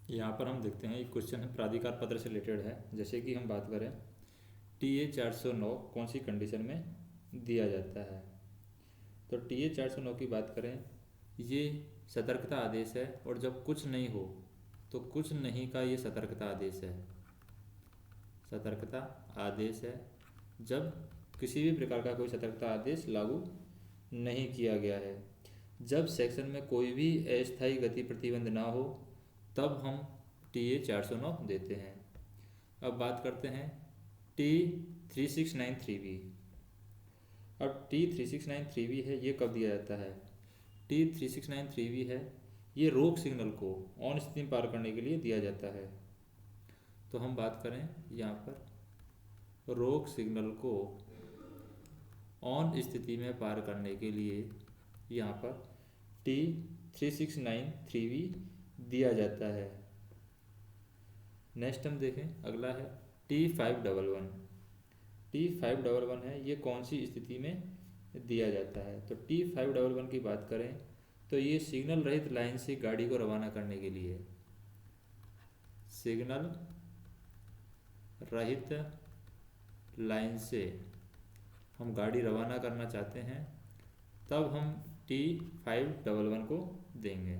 यहाँ पर हम देखते हैं एक क्वेश्चन है प्राधिकार पत्र से रिलेटेड है। जैसे कि हम बात करें टी ए 409 कौन सी कंडीशन में दिया जाता है। तो टी ए 409 की बात करें, ये सतर्कता आदेश है और जब कुछ नहीं हो तो कुछ नहीं का ये सतर्कता आदेश है। सतर्कता आदेश है जब किसी भी प्रकार का कोई सतर्कता आदेश लागू नहीं किया गया है। जब सेक्शन में कोई भी अस्थायी गति प्रतिबंध ना हो तब हम टी ए 409 देते हैं। अब बात करते हैं टी 3693 बी। अब टी 3693 बी है, ये कब दिया जाता है। टी 3693 बी है, ये रोक सिग्नल को ऑन स्थिति में पार करने के लिए दिया जाता है। तो हम बात करें यहाँ पर रोक सिग्नल को ऑन स्थिति में पार करने के लिए यहाँ पर टी 3693 बी दिया जाता है। नेक्स्ट हम देखें, अगला है T511। T511 है, ये कौन सी स्थिति में दिया जाता है। तो T511 की बात करें तो ये सिग्नल रहित लाइन से गाड़ी को रवाना करने के लिए, सिग्नल रहित लाइन से हम गाड़ी रवाना करना चाहते हैं तब हम T511 को देंगे।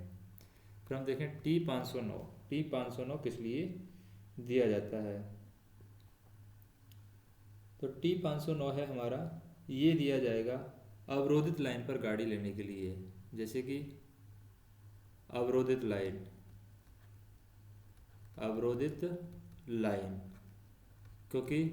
फिर हम देखें T509। T509 किस लिए दिया जाता है। तो T509 है हमारा, ये दिया जाएगा अवरोधित लाइन पर गाड़ी लेने के लिए। जैसे कि अवरोधित लाइन, अवरोधित लाइन, क्योंकि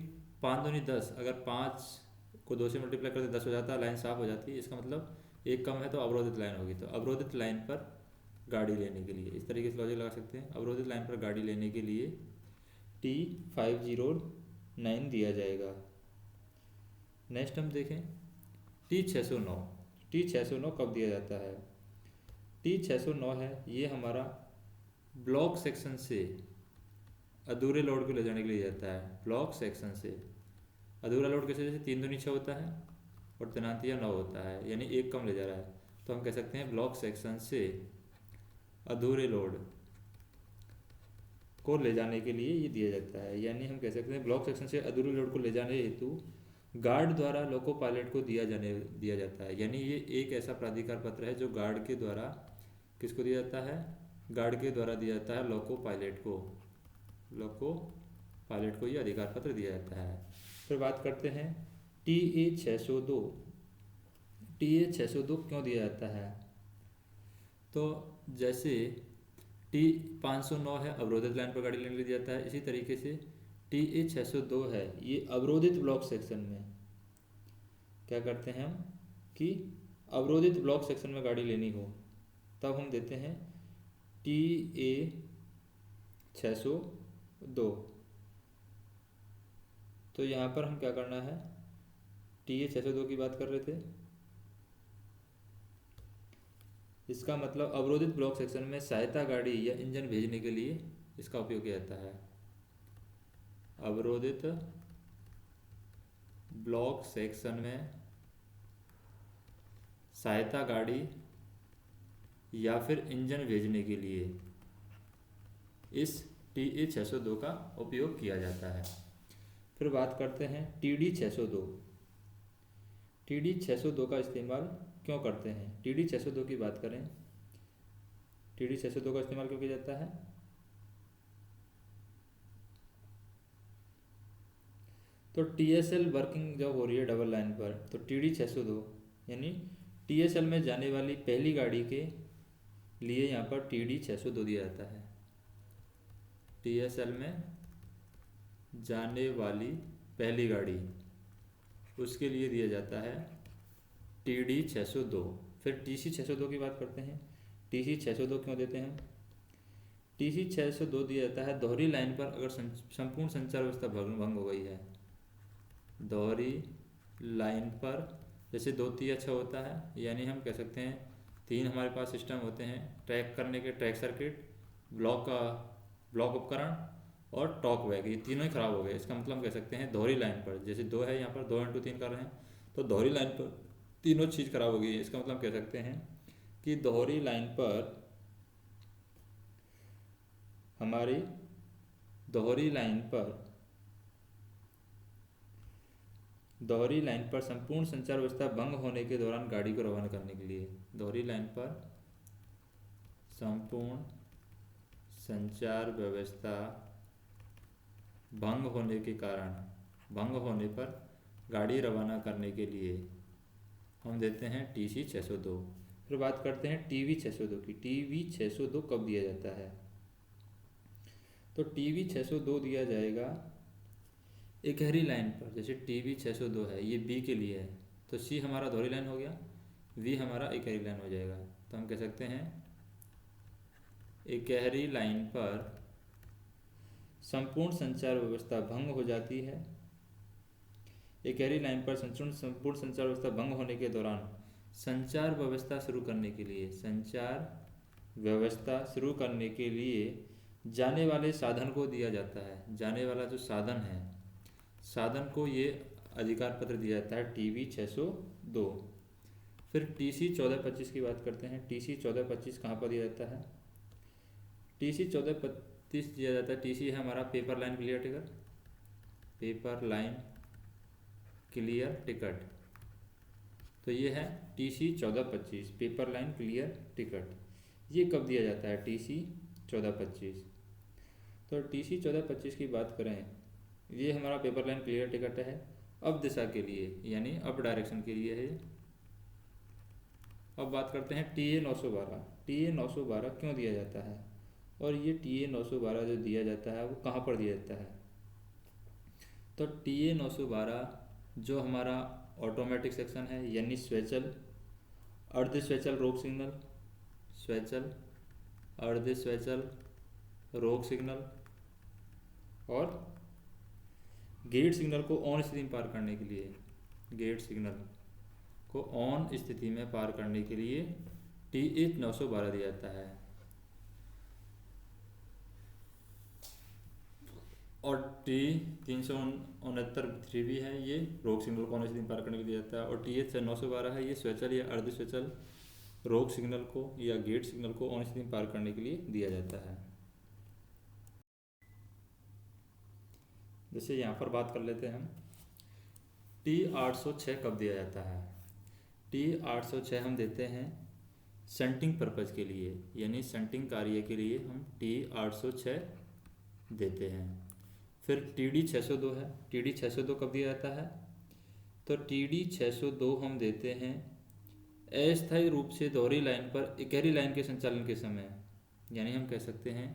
5 दूनी 10, अगर 5 को 2 से मल्टीप्लाई करते 10 हो जाता है, लाइन साफ हो जाती है। इसका मतलब एक कम है तो अवरोधित लाइन होगी। तो अवरोधित लाइन पर गाड़ी लेने के लिए इस तरीके से लॉजिक लगा सकते हैं। अवरोधित लाइन पर गाड़ी लेने के लिए T509 दिया जाएगा। नेक्स्ट हम देखें T609। T609 कब दिया जाता है। T609 है, ये हमारा ब्लॉक सेक्शन से अधूरे लोड को ले जाने के लिए जाता है। ब्लॉक सेक्शन से अधूरा लोड कैसे, जैसे 3 दूनी 6 होता है और तैनातिया 9 होता है, यानी एक कम ले जा रहा है। तो हम कह सकते हैं ब्लॉक सेक्शन से अधूरे लोड को ले जाने के लिए ये दिया जाता है। यानी हम कह सकते हैं ब्लॉक सेक्शन से अधूरे लोड को ले जाने हेतु गार्ड द्वारा लोको पायलट को दिया जाता है। यानी ये एक ऐसा प्राधिकार पत्र है जो गार्ड के द्वारा किसको दिया जाता है, गार्ड के द्वारा दिया जाता है लोको पायलट को। लोको पायलट को ये अधिकार पत्र दिया जाता है। फिर बात करते हैं TA602। TA602 क्यों दिया जाता है। तो जैसे T509 है, अवरोधित लाइन पर गाड़ी लेने के लिए दिया जाता है। इसी तरीके से TA602 है, ये अवरोधित ब्लॉक सेक्शन में क्या करते हैं हम कि अवरोधित ब्लॉक सेक्शन में गाड़ी लेनी हो तब हम देते हैं TA602। तो यहाँ पर हम क्या करना है, TA602 की बात कर रहे थे। इसका मतलब अवरोधित ब्लॉक सेक्शन में सहायता गाड़ी या इंजन भेजने के लिए इसका उपयोग किया जाता है। अवरोधित ब्लॉक सेक्शन में सहायता गाड़ी या फिर इंजन भेजने के लिए इस TA602 का उपयोग किया जाता है। फिर बात करते हैं TD602। TD602 का इस्तेमाल क्यों करते हैं। TD602 की बात करें, TD602 का इस्तेमाल क्यों किया जाता है। तो TSL वर्किंग जब हो रही है डबल लाइन पर तो TD602 यानी TSL में जाने वाली पहली गाड़ी के लिए यहाँ पर TD602 दिया जाता है। TSL में जाने वाली पहली गाड़ी, उसके लिए दिया जाता है TD602। फिर TC602 की बात करते हैं। TC602 क्यों देते हैं। TC602 दिया जाता है दोहरी लाइन पर अगर संपूर्ण संचार व्यवस्था भंग हो गई है। दोहरी लाइन पर जैसे 2 3 6 होता है, यानी हम कह सकते हैं 3 हमारे पास सिस्टम होते हैं ट्रैक करने के, ट्रैक सर्किट, ब्लॉक उपकरण और टॉक वैग, ये तीनों ही खराब हो गए। इसका मतलब हम कह सकते हैं दोहरी लाइन पर, जैसे 2 है यहाँ पर 2x3 कर रहे हैं तो दोहरी लाइन पर तीनों चीज़ खराब हो गई है। इसका मतलब कह सकते हैं कि दोहरी लाइन पर हमारी दोहरी लाइन पर संपूर्ण संचार व्यवस्था भंग होने के दौरान गाड़ी को रवाना करने के लिए, दोहरी लाइन पर संपूर्ण संचार व्यवस्था भंग होने पर गाड़ी रवाना करने के लिए हम देते हैं TC 602। फिर बात करते हैं TV 602 की। TV 602 कब दिया जाता है? तो TV 602 दिया जाएगा इकहरी लाइन पर। जैसे TV 602 है, ये B के लिए है, तो C हमारा दोहरी लाइन हो गया, V हमारा इकहरी लाइन हो जाएगा। तो हम कह सकते हैं इकहरी लाइन पर संपूर्ण संचार व्यवस्था भंग हो जाती है। इकहरी लाइन पर संपूर्ण संचार व्यवस्था भंग होने के दौरान संचार व्यवस्था शुरू करने के लिए जाने वाले साधन को दिया जाता है। जाने वाला जो साधन है, साधन को ये अधिकार पत्र दिया जाता है TV 602। फिर TC 1425 की बात करते हैं। TC 1425 कहाँ पर दिया जाता है? TC 1425 दिया जाता है, TC है हमारा paper line clear ticket, paper line clear ticket. तो ये है TC 1425, paper line clear ticket. ये कब दिया जाता है? TC 1425। तो TC 1425 की बात करें, ये हमारा पेपर लाइन क्लियर टिकट है अब दिशा के लिए, यानी अप डायरेक्शन के लिए है। अब बात करते हैं TA 912। TA 912 क्यों दिया जाता है, और ये TA 912 जो दिया जाता है वो कहाँ पर दिया जाता है? तो TA 912 जो हमारा ऑटोमेटिक सेक्शन है, यानी स्वैचल, अर्ध स्वैचल रोक सिग्नल, स्वैचल, अर्ध स्वैचल रोक सिग्नल और गेट सिग्नल को ऑन स्थिति में पार करने के लिए, गेट सिग्नल को ऑन स्थिति में पार करने के लिए TA 912 दिया जाता है। और T369 भी है, ये रोक सिग्नल को ऑन स्थिति में पार करने के लिए दिया जाता है। और TH 912 है, ये स्वैचल या अर्ध स्वैचल रोक सिग्नल को या गेट सिग्नल को ऑन स्थिति में पार करने के लिए दिया जाता है। जैसे यहाँ पर बात कर लेते हैं हम, T806 कब दिया जाता है? T806 हम देते हैं शंटिंग पर्पज़ के लिए, यानी शंटिंग कार्य के लिए हम T806 देते हैं। फिर TD 602 है, TD 602 कब दिया जाता है? तो TD 602 हम देते हैं अस्थायी रूप से दोहरी लाइन पर इकहरी लाइन के संचालन के समय, यानी हम कह सकते हैं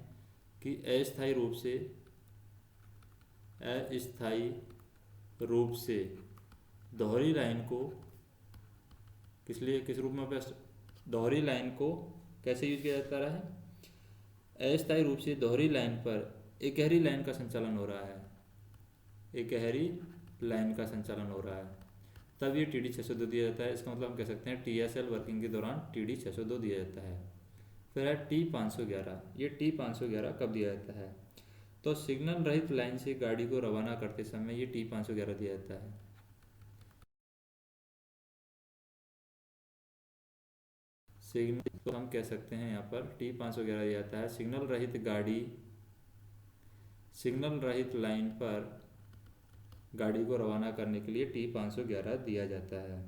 कि अस्थायी रूप से दोहरी लाइन को किस रूप में दोहरी लाइन को कैसे यूज किया जाता है? अस्थायी रूप से दोहरी लाइन पर इकहरी लाइन का संचालन हो रहा है, इकहरी लाइन का संचालन हो रहा है, तब ये TD 602 दिया जाता है। इसका मतलब हम कह सकते हैं TSL वर्किंग के दौरान TD 602 दिया जाता है। फिर है T511। ये T511 कब दिया जाता है? तो सिग्नल रहित लाइन से गाड़ी को रवाना करते समय ये T511 दिया जाता है। सिग्नल तो हम कह सकते हैं यहाँ पर T511 दिया जाता है, सिग्नल रहित लाइन पर गाड़ी को रवाना करने के लिए T511 दिया जाता है।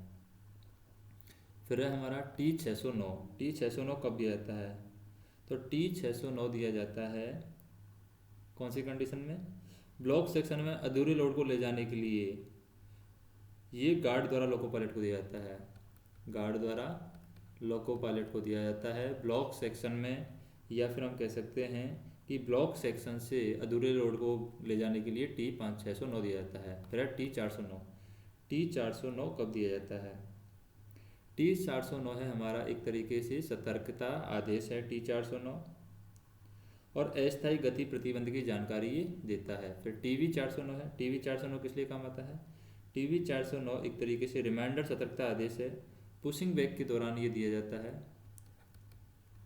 फिर है हमारा T609। T609 कब दिया जाता है? तो T609 दिया जाता है कौन सी कंडीशन में? ब्लॉक सेक्शन में अधूरे लोड को ले जाने के लिए ये गार्ड द्वारा लोको पायलट को दिया जाता है, गार्ड द्वारा लोको पायलट को दिया जाता है ब्लॉक सेक्शन में, या फिर हम कह सकते हैं कि ब्लॉक सेक्शन से अधूरे लोड को ले जाने के लिए T609 दिया जाता है। फिर है T409। T409 कब दिया जाता है? T409 है हमारा एक तरीके से सतर्कता आदेश है T409, और अस्थायी गति प्रतिबंध की जानकारी ये देता है। फिर TV409 है, TV409 किस लिए काम आता है? TV409 एक तरीके से रिमाइंडर सतर्कता आदेश है, पुशिंग बैक के दौरान ये दिया जाता है,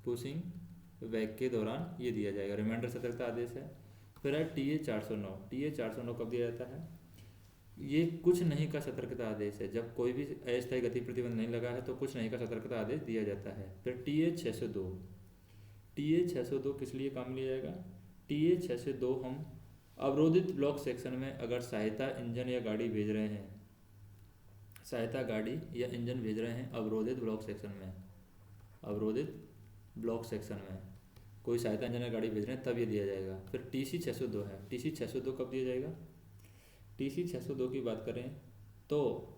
पुशिंग बैक के दौरान ये दिया जाएगा, रिमाइंडर सतर्कता आदेश है। फिर है TA409। TA409 कब दिया जाता है? ये कुछ नहीं का सतर्कता आदेश है, जब कोई भी अस्थायी गति प्रतिबंध नहीं लगा है तो कुछ नहीं का सतर्कता आदेश दिया जाता है। फिर TA602। TA602 किस लिए काम लिया जाएगा? TA 602 हम अवरोधित ब्लॉक सेक्शन में अगर सहायता इंजन या गाड़ी भेज रहे हैं, सहायता गाड़ी या इंजन भेज रहे हैं अवरोधित ब्लॉक सेक्शन में, अवरोधित ब्लॉक सेक्शन में कोई सहायता इंजन या गाड़ी भेज रहे हैं तब ये दिया जाएगा। फिर TC 602 है, TC 602 कब दिया जाएगा? TC 602 की बात करें तो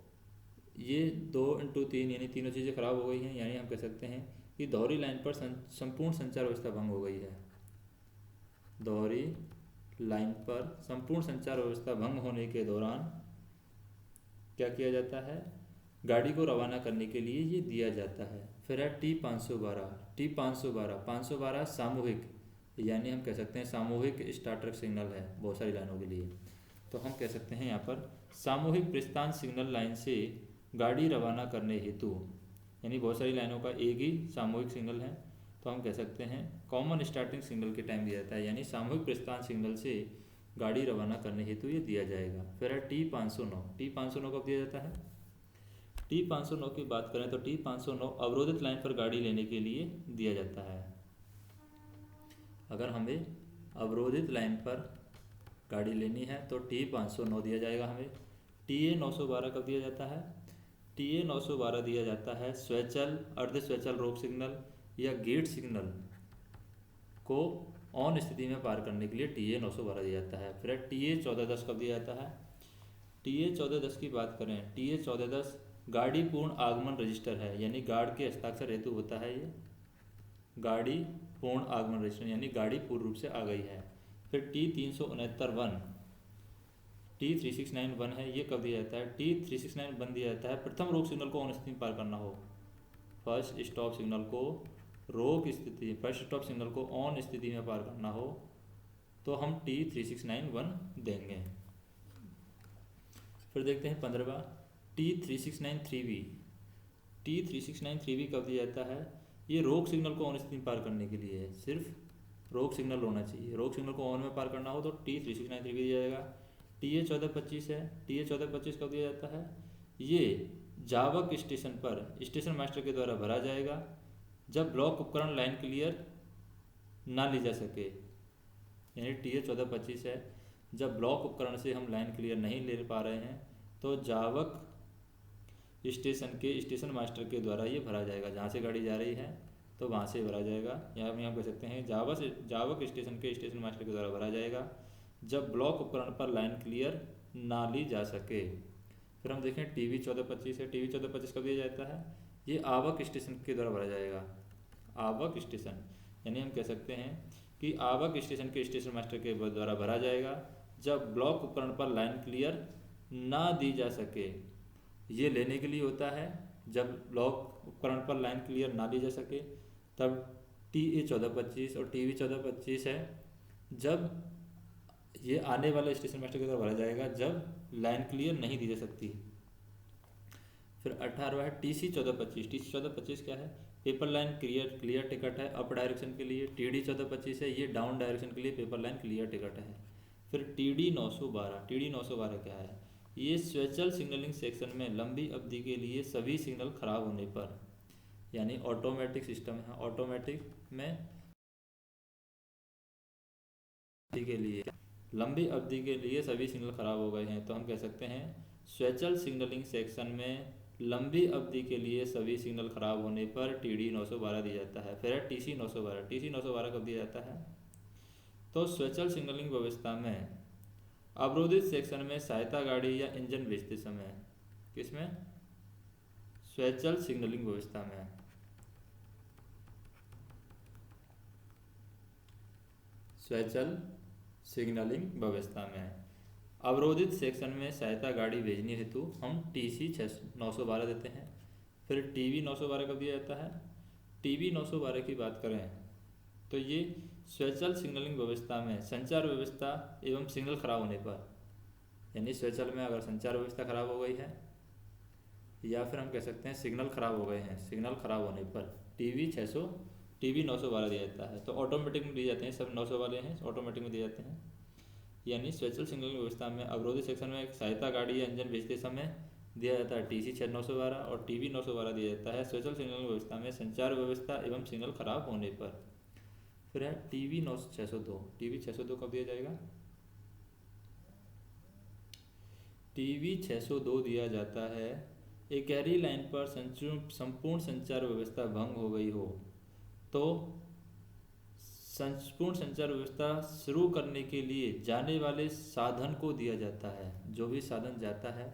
ये 2x3 यानी तीनों चीज़ें खराब हो गई हैं, यानी हम कह सकते हैं कि दोहरी लाइन पर संपूर्ण संचार व्यवस्था भंग हो गई है। दोहरी लाइन पर संपूर्ण संचार व्यवस्था भंग होने के दौरान क्या किया जाता है? गाड़ी को रवाना करने के लिए ये दिया जाता है। फिर है T512 512 सामूहिक, यानी हम कह सकते हैं सामूहिक स्टार्टर सिग्नल है बहुत सारी लाइनों के लिए। तो हम कह सकते हैं यहाँ पर सामूहिक प्रस्थान सिग्नल लाइन से गाड़ी रवाना करने हेतु, यानी बहुत सारी लाइनों का एक ही सामूहिक सिग्नल है, तो हम कह सकते हैं कॉमन स्टार्टिंग सिग्नल के टाइम दिया जाता है, यानी सामूहिक प्रस्थान सिग्नल से गाड़ी रवाना करने हेतु ये दिया जाएगा। फिर है T509 कब दिया जाता है? T509 की बात करें तो T509 अवरोधित लाइन पर गाड़ी लेने के लिए दिया जाता है। अगर हमें अवरोधित लाइन पर गाड़ी लेनी है तो T509 दिया जाएगा हमें। TA 912 कब दिया जाता है? TA 912 दिया जाता है स्वैचल, अर्ध स्वैचल रोक सिग्नल या गेट सिग्नल को ऑन स्थिति में पार करने के लिए TA 912 दिया जाता है। फिर TA 1410 कब दिया जाता है? TA 1410 की बात करें, TA 1410 गाड़ी पूर्ण आगमन रजिस्टर है, यानी गार्ड के हस्ताक्षर हेतु होता है ये गाड़ी पूर्ण आगमन रजिस्टर, यानी गाड़ी पूर्ण रूप से आ गई है। फिर T369 T3691 है, ये कब दिया जाता है? T3691 दिया जाता है प्रथम रोक सिग्नल को ऑन स्थिति में पार करना हो, फर्स्ट स्टॉप सिग्नल को रोक स्थिति, फर्स्ट स्टॉप सिग्नल को ऑन स्थिति में पार करना हो तो हम T3691 देंगे। फिर देखते हैं 15वां T3693V। T3693V कब दिया जाता है? ये रोक सिग्नल को ऑन स्थिति में पार करने के लिए है, सिर्फ रोक सिग्नल होना चाहिए, रोक सिग्नल को ऑन में पार करना हो तो T3693V दिया जाएगा। TA 1425 है, TA 1425 कब दिया जाता है? ये जावक स्टेशन पर स्टेशन मास्टर के द्वारा भरा जाएगा जब ब्लॉक उपकरण लाइन क्लियर ना ली जा सके, यानी TA 1425 है जब ब्लॉक उपकरण से हम लाइन क्लियर नहीं ले पा रहे हैं तो जावक स्टेशन के स्टेशन मास्टर के द्वारा ये भरा जाएगा, जहाँ से गाड़ी जा रही है तो वहाँ से भरा जाएगा, या हम यहाँ कह सकते हैं जावक स्टेशन के स्टेशन मास्टर के द्वारा भरा जाएगा जब ब्लॉक उपकरण पर लाइन क्लियर ना ली जा सके। फिर हम देखें TV 1425 है, TV 1425 कब दिया जाता है? ये आवक स्टेशन के द्वारा भरा जाएगा, आवक स्टेशन, यानी हम कह सकते हैं कि आवक स्टेशन के स्टेशन मास्टर के द्वारा भरा जाएगा जब ब्लॉक उपकरण पर लाइन क्लियर ना दी जा सके। ये लेने के लिए होता है जब ब्लॉक उपकरण पर लाइन क्लियर ना दी जा सके, तब TA 1425 और TV 1425 है जब ये आने वाले स्टेशन मास्टर के द्वारा भरा जाएगा जब लाइन क्लियर नहीं दी जा सकती। फिर 18वां है TC 1425। TC 1425 क्या है? पेपर लाइन क्लियर टिकट है अप डायरेक्शन के लिए। TD 1425 है, ये डाउन डायरेक्शन के लिए पेपर लाइन क्लियर टिकट है। फिर TD 912 क्या है? ये स्वैचल सिग्नलिंग सेक्शन में लंबी अवधि के लिए सभी सिग्नल खराब होने पर, यानी ऑटोमेटिक सिस्टम है, ऑटोमेटिक में के लिए लंबी अवधि के लिए सभी सिग्नल खराब हो गए हैं तो हम कह सकते हैं स्वैचल सिग्नलिंग सेक्शन में लंबी अवधि के लिए सभी सिग्नल खराब होने पर TD 912 दिया जाता है। फिर है TC 912 कब दिया जाता है? तो स्वैचल सिग्नलिंग व्यवस्था में अवरोधित सेक्शन में सहायता गाड़ी या इंजन भेजते समय, किसमें? स्वैचल सिग्नलिंग व्यवस्था में, स्वैचल सिग्नलिंग व्यवस्था में अवरोधित सेक्शन में सहायता गाड़ी भेजने हेतु हम TC 912 देते हैं। फिर TV 912 कब दिया जाता है? TV 912 की बात करें तो ये स्वैचल सिग्नलिंग व्यवस्था में संचार व्यवस्था एवं सिग्नल खराब होने पर, यानी स्वैचल में अगर संचार व्यवस्था खराब हो गई है या फिर हम कह सकते हैं सिग्नल खराब हो गए हैं, सिग्नल खराब होने पर TV 912 दिया जाता है। तो ऑटोमेटिक में दिए जाते हैं, सब 900 वाले हैं ऑटोमेटिक में दिए जाते हैं, यानी स्वैचल सिग्नलिंग व्यवस्था में अवरोधित सेक्शन में सहायता गाड़ी या इंजन भेजते समय दिया जाता है TC 912 और TV 912 दिया जाता है स्वैचल सिग्नलिंग व्यवस्था में संचार व्यवस्था एवं सिग्नल खराब होने पर। फिर है टीवी 602। टीवी 602 कब दिया जाएगा? टीवी 602 दिया जाता है एक गहरी लाइन पर संपूर्ण संचार व्यवस्था भंग हो गई हो तो संपूर्ण संचार व्यवस्था शुरू करने के लिए जाने वाले साधन को दिया जाता है। जो भी साधन जाता है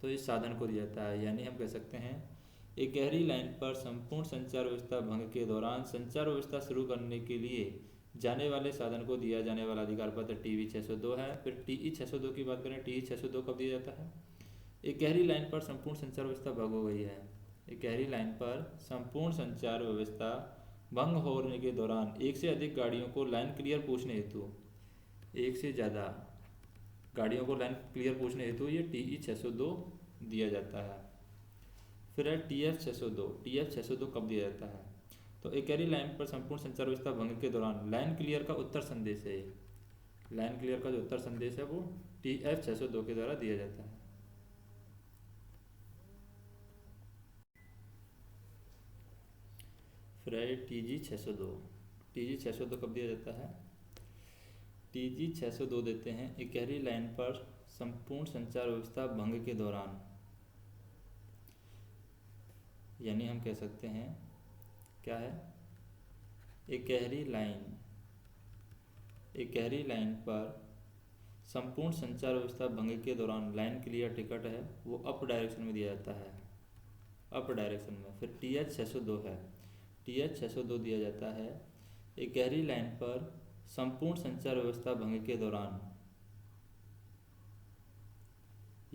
तो इस साधन को दिया जाता है। यानी हम कह सकते हैं एक गहरी लाइन पर संपूर्ण संचार व्यवस्था भंग के दौरान संचार व्यवस्था शुरू करने के लिए जाने वाले साधन को दिया जाने वाला अधिकार पत्र टीवी 602 है। फिर टीई 602 की बात करें, टीई 602 कब दिया जाता है? एक गहरी लाइन पर संपूर्ण संचार व्यवस्था भंग हो गई है। एक गहरी लाइन पर संपूर्ण संचार व्यवस्था भंग होने के दौरान एक से अधिक गाड़ियों को लाइन क्लियर पूछने हेतु, एक से ज़्यादा गाड़ियों को लाइन क्लियर पूछने हेतु ये टीई 602 दिया जाता है। फिर है टीएफ 602। टीएफ 602 कब दिया जाता है? तो एक गहरी लाइन पर संपूर्ण संचार व्यवस्था भंग के दौरान लाइन क्लियर का उत्तर संदेश है। लाइन क्लियर का जो उत्तर संदेश है वो टीएफ 602 के द्वारा दिया जाता है। फिर है टीजी 602। टीजी 602 कब दिया जाता है? टीजी 602 देते हैं एक गहरी लाइन पर संपूर्ण संचार व्यवस्था भंग के दौरान, यानी हम कह सकते हैं क्या है, एक गहरी लाइन पर संपूर्ण संचार व्यवस्था भंग के दौरान लाइन क्लियर टिकट है वो अप डायरेक्शन में दिया जाता है, अप डायरेक्शन में। फिर टीएच 602 है, टीएच 602 दिया जाता है एक गहरी लाइन पर संपूर्ण संचार व्यवस्था भंग के दौरान,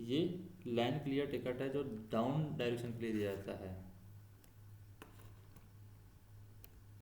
ये लाइन क्लियर टिकट है जो डाउन डायरेक्शन के लिए दिया जाता है।